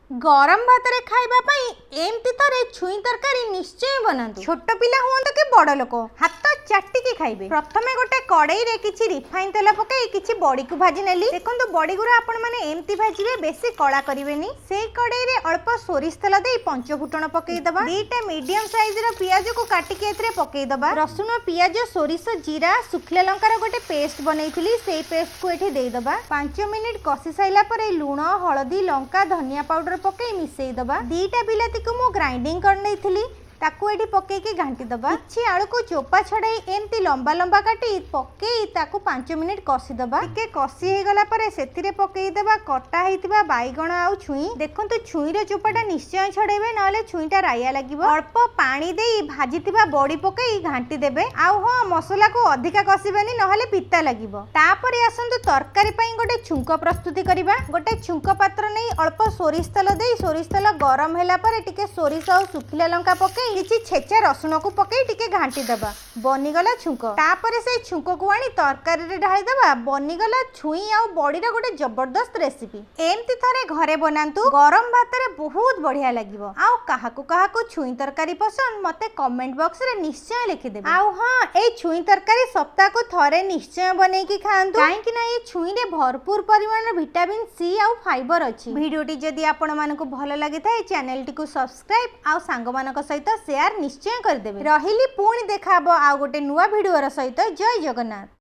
गरम भात रे खाइबा पई एमती थरे छुई तरकारी निश्चय बनातु। छोट पिला हुअंत कि बड़ लोक हाथ चाटी के खाइबे। प्रथमे गोटे कड़ाई रे किछि रिफाइन तेल पकाई किछि बड़ी को भाजी नेली। देखंतु बड़ी गुरा आपण माने एमती भाजीबे, बेसी कड़ा करिवेनी। सेई कड़ाई रे अल्प सोरिष तेल देई पंच फुटण पकेई दबा। दीटा मीडियम साइज रो पियाज को काटी के एथरे पकेई दबा। रसुन, पियाज, सोरिष, जीरा, सुखला लंकार गोटे पेस्ट बनैथिली, सेई पेस्ट को एठी देई दबा। 5 मिनिट कसी साइला परे लूण, हळदी, लंका, धनिया पाउडर पकई मिसई दबा। दीटा बिलाती को मु ग्राइंडिंग कर नैथिली, ताकू एठी पकई के घांटी दबा। किछि आलू को चोपा छड़ाई एमती लंबा लंबा काटी पकई ताकू 5 मिनिट कसी दबा। के कसी हे गला परे सेथिरे पकई दबा कटा हेतिबा बाईगण आउ छुई। देखंतु छुई रे चोपाटा निश्चय छड़ेबे, नले छुईटा राइया लागिबो। अल्प पानी देई भाजीतिबा बड़ी पकई घांटी देबे। आउ हां, मसला को अधिका कसिबेनी, नहले पित्ता लागिबो। तापरे आसंतु तरकारी पई गोटे छुंक प्रस्तुति करिबा। गोटे छुंक पात्र नै अल्प सोरिष तेल देई, सोरिष तेल गरम होला परे टिके सोरिष आउ सुखिला लंका पकई किछि छेचा रसुन को पकई टिके घांटी दबा। बनिगला छुंक। तापरे से छुंक को आनी तरकारी रे ढाली दबा। बनिगला छुई आउ बड़ी रा गोटे जबरदस्त रेसिपी। एमती थरे घरे बनांतु, गरम भात रे बहुत बढ़िया लागिबो। आउ काहाकू काहाकू छुई तरकारी पसंद मते कमेंट बॉक्स रे निश्चय लिखि देबे। आउ हां, ए छुई तरकारी सप्ताह को थरे निश्चय बनै की खांतु, काहे कि ना ए छुई रे भरपूर परिमाण विटामिन सी आउ फाइबर अछि। वीडियोटी जदि आपण मानको भलो लागि थाए चैनल टी को सब्सक्राइब आउ सांग मानक सहित शेयर निश्चय कर देबे। रहिली पुणी देखाबो आउ गोटे नुवा वीडियो र सहित। जय जगन्नाथ।